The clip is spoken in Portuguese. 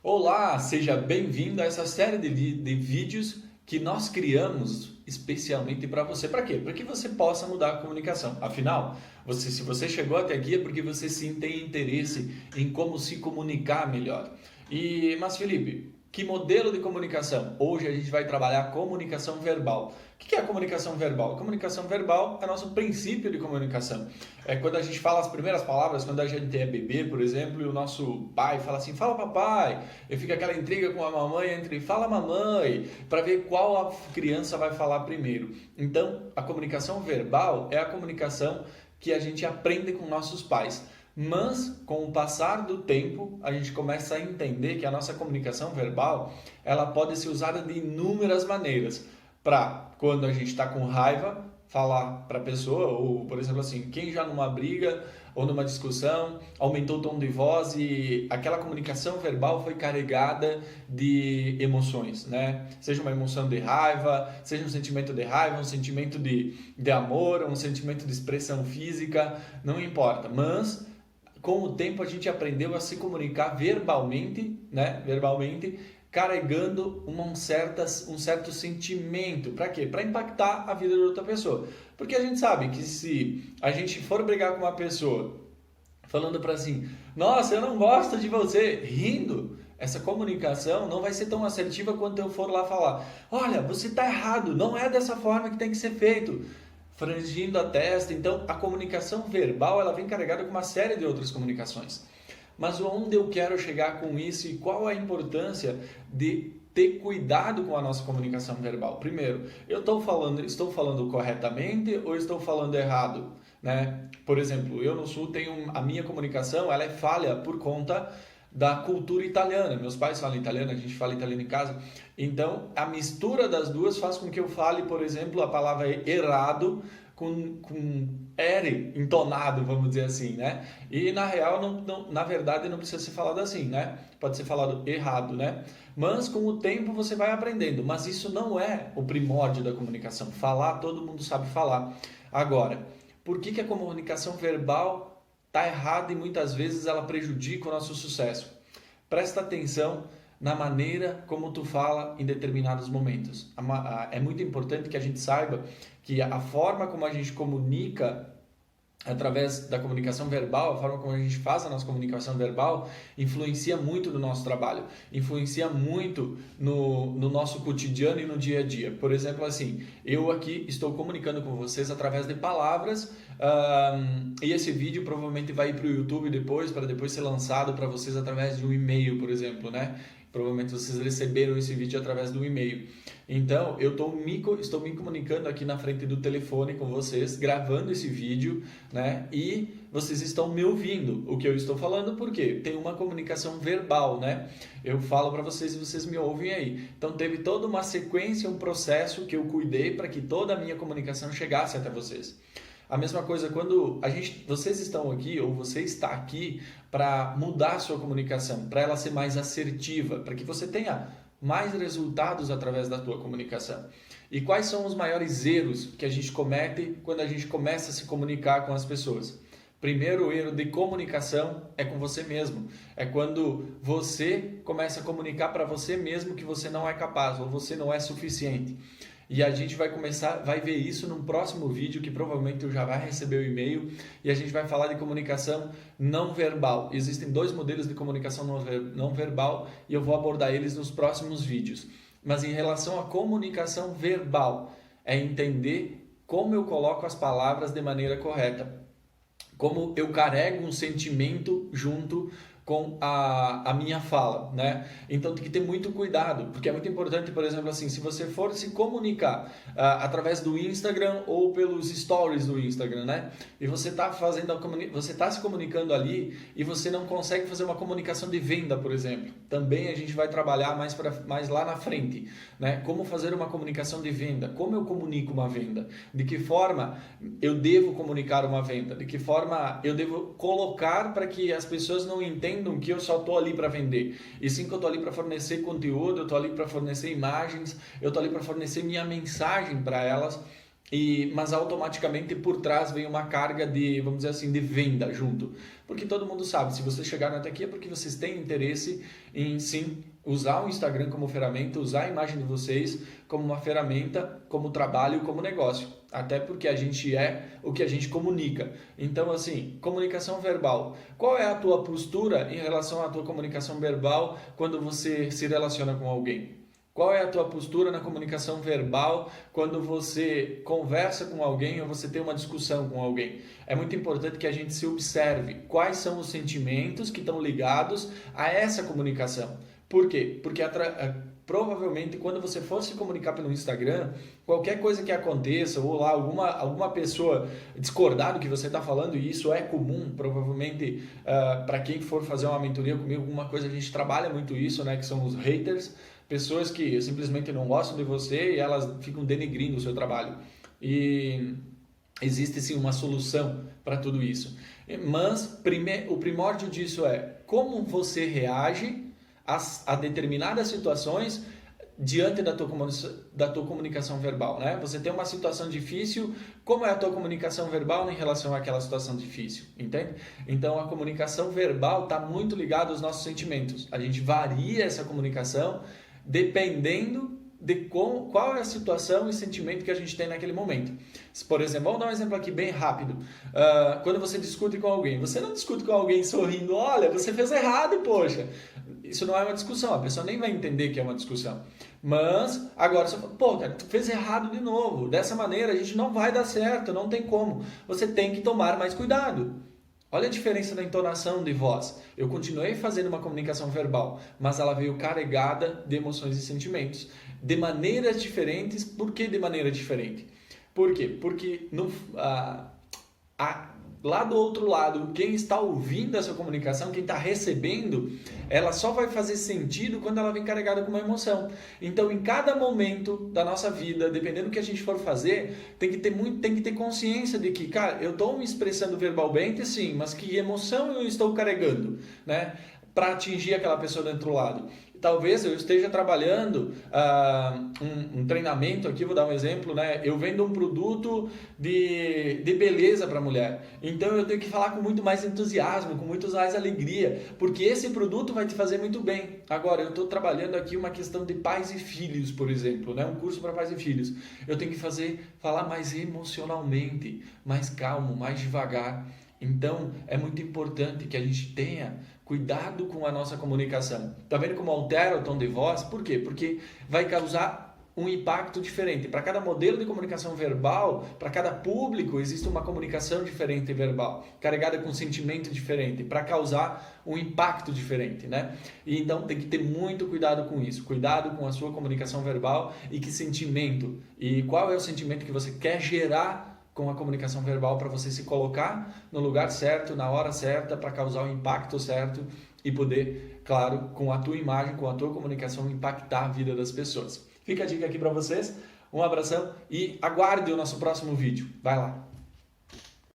Olá, seja bem-vindo a essa série de vídeos que nós criamos especialmente para você. Para quê? Para que você possa mudar a comunicação. Afinal, se você chegou até aqui é porque você sim tem interesse em como se comunicar melhor. Mas Felipe, que modelo de comunicação? Hoje a gente vai trabalhar a comunicação verbal. O que é a comunicação verbal? A comunicação verbal é nosso princípio de comunicação. É quando a gente fala as primeiras palavras, quando a gente é bebê, por exemplo, e o nosso pai fala assim, fala papai, e fica aquela intriga com a mamãe entre fala mamãe, para ver qual a criança vai falar primeiro. Então, a comunicação verbal é a comunicação que a gente aprende com nossos pais. Mas, com o passar do tempo, a gente começa a entender que a nossa comunicação verbal, ela pode ser usada de inúmeras maneiras. Para, quando a gente está com raiva, falar para a pessoa, ou, por exemplo, assim, quem já numa briga ou numa discussão aumentou o tom de voz e aquela comunicação verbal foi carregada de emoções, né? Seja uma emoção de raiva, seja um sentimento de raiva, um sentimento de amor, um sentimento de expressão física, não importa, mas com o tempo a gente aprendeu a se comunicar verbalmente, né? Verbalmente, carregando um certo sentimento. Para quê? Para impactar a vida de outra pessoa. Porque a gente sabe que se a gente for brigar com uma pessoa falando para assim, nossa, eu não gosto de você, rindo, essa comunicação não vai ser tão assertiva quanto eu for lá falar, olha, você está errado, não é dessa forma que tem que ser feito, franzindo a testa. Então, a comunicação verbal ela vem carregada com uma série de outras comunicações. Mas onde eu quero chegar com isso e qual a importância de ter cuidado com a nossa comunicação verbal? Primeiro, estou falando corretamente ou estou falando errado? Né? Por exemplo, eu no Sul tenho a minha comunicação, ela é falha por conta da cultura italiana. Meus pais falam italiano, a gente fala italiano em casa. Então, a mistura das duas faz com que eu fale, por exemplo, a palavra errado com R entonado, vamos dizer assim, né? E na real, na verdade, não precisa ser falado assim, né? Pode ser falado errado, né? Mas com o tempo você vai aprendendo. Mas isso não é o primórdio da comunicação. Falar, todo mundo sabe falar. Agora, por que a comunicação verbal está errada e muitas vezes ela prejudica o nosso sucesso? Presta atenção na maneira como tu fala em determinados momentos. É muito importante que a gente saiba que a forma como a gente comunica através da comunicação verbal, a forma como a gente faz a nossa comunicação verbal, influencia muito no nosso trabalho, influencia muito no nosso cotidiano e no dia a dia. Por exemplo, assim, eu aqui estou comunicando com vocês através de palavras, e esse vídeo provavelmente vai ir para o YouTube depois, para depois ser lançado para vocês através de um e-mail, por exemplo, né? Provavelmente vocês receberam esse vídeo através do e-mail. Então, eu estou me comunicando aqui na frente do telefone com vocês, gravando esse vídeo, né? E vocês estão me ouvindo o que eu estou falando, porque tem uma comunicação verbal, né? Eu falo para vocês e vocês me ouvem aí. Então, teve toda uma sequência, um processo que eu cuidei para que toda a minha comunicação chegasse até vocês. A mesma coisa quando vocês estão aqui ou você está aqui para mudar a sua comunicação, para ela ser mais assertiva, para que você tenha mais resultados através da tua comunicação. E quais são os maiores erros que a gente comete quando a gente começa a se comunicar com as pessoas? Primeiro erro de comunicação é com você mesmo. É quando você começa a comunicar para você mesmo que você não é capaz ou você não é suficiente. E a gente vai ver isso num próximo vídeo, que provavelmente tu já vai receber o e-mail, e a gente vai falar de comunicação não verbal. Existem dois modelos de comunicação não verbal e eu vou abordar eles nos próximos vídeos. Mas em relação à comunicação verbal, é entender como eu coloco as palavras de maneira correta, como eu carrego um sentimento junto com a minha fala, né? Então tem que ter muito cuidado, porque é muito importante, por exemplo, assim, se você for se comunicar através do Instagram ou pelos stories do Instagram, né? E você está se comunicando ali e você não consegue fazer uma comunicação de venda, por exemplo. Também a gente vai trabalhar mais lá na frente, né? Como fazer uma comunicação de venda, como eu comunico uma venda, de que forma eu devo comunicar uma venda, de que forma eu devo colocar para que as pessoas não entendam que eu só estou ali para vender, e sim que eu estou ali para fornecer conteúdo, eu estou ali para fornecer imagens, eu estou ali para fornecer minha mensagem para elas, Mas automaticamente por trás vem uma carga de, vamos dizer assim, de venda junto. Porque todo mundo sabe, se vocês chegaram até aqui é porque vocês têm interesse em sim usar o Instagram como ferramenta, usar a imagem de vocês como uma ferramenta, como trabalho, como negócio. Até porque a gente é o que a gente comunica. Então, assim, comunicação verbal. Qual é a tua postura em relação à tua comunicação verbal quando você se relaciona com alguém? Qual é a tua postura na comunicação verbal quando você conversa com alguém ou você tem uma discussão com alguém? É muito importante que a gente se observe quais são os sentimentos que estão ligados a essa comunicação. Por quê? Porque provavelmente quando você for se comunicar pelo Instagram, qualquer coisa que aconteça ou lá alguma pessoa discordar do que você está falando, e isso é comum, provavelmente para quem for fazer uma mentoria comigo, alguma coisa, a gente trabalha muito isso, né, que são os haters, pessoas que simplesmente não gostam de você e elas ficam denegrindo o seu trabalho. E existe sim uma solução para tudo isso. Mas o primórdio disso é como você reage a determinadas situações diante da tua comunicação verbal, né? Você tem uma situação difícil, como é a tua comunicação verbal em relação àquela situação difícil, entende? Então a comunicação verbal está muito ligada aos nossos sentimentos. A gente varia essa comunicação dependendo de qual é a situação e sentimento que a gente tem naquele momento. Por exemplo, vamos dar um exemplo aqui bem rápido. Quando você discute com alguém, você não discute com alguém sorrindo, olha, você fez errado, poxa. Isso não é uma discussão, a pessoa nem vai entender que é uma discussão. Mas, agora você fala, pô, cara, tu fez errado de novo. Dessa maneira a gente não vai dar certo, não tem como. Você tem que tomar mais cuidado. Olha a diferença da entonação de voz. Eu continuei fazendo uma comunicação verbal, mas ela veio carregada de emoções e sentimentos. De maneiras diferentes. Por que de maneira diferente? Por quê? Porque lá do outro lado, quem está ouvindo essa comunicação, quem está recebendo, ela só vai fazer sentido quando ela vem carregada com uma emoção. Então, em cada momento da nossa vida, dependendo do que a gente for fazer, tem que ter consciência de que, cara, eu estou me expressando verbalmente, sim, mas que emoção eu estou carregando, né? Para atingir aquela pessoa do outro lado. Talvez eu esteja trabalhando um treinamento aqui, vou dar um exemplo, né? Eu vendo um produto de beleza para a mulher. Então eu tenho que falar com muito mais entusiasmo, com muito mais alegria, porque esse produto vai te fazer muito bem. Agora, eu estou trabalhando aqui uma questão de pais e filhos, por exemplo, né? Um curso para pais e filhos. Eu tenho que falar mais emocionalmente, mais calmo, mais devagar. Então, é muito importante que a gente tenha cuidado com a nossa comunicação. Tá vendo como altera o tom de voz? Por quê? Porque vai causar um impacto diferente. Para cada modelo de comunicação verbal, para cada público, existe uma comunicação diferente verbal, carregada com sentimento diferente, para causar um impacto diferente, né? E então tem que ter muito cuidado com isso. Cuidado com a sua comunicação verbal e que sentimento. E qual é o sentimento que você quer gerar com a comunicação verbal para você se colocar no lugar certo, na hora certa, para causar o impacto certo e poder, claro, com a tua imagem, com a tua comunicação, impactar a vida das pessoas. Fica a dica aqui para vocês, um abração e aguarde o nosso próximo vídeo. Vai lá!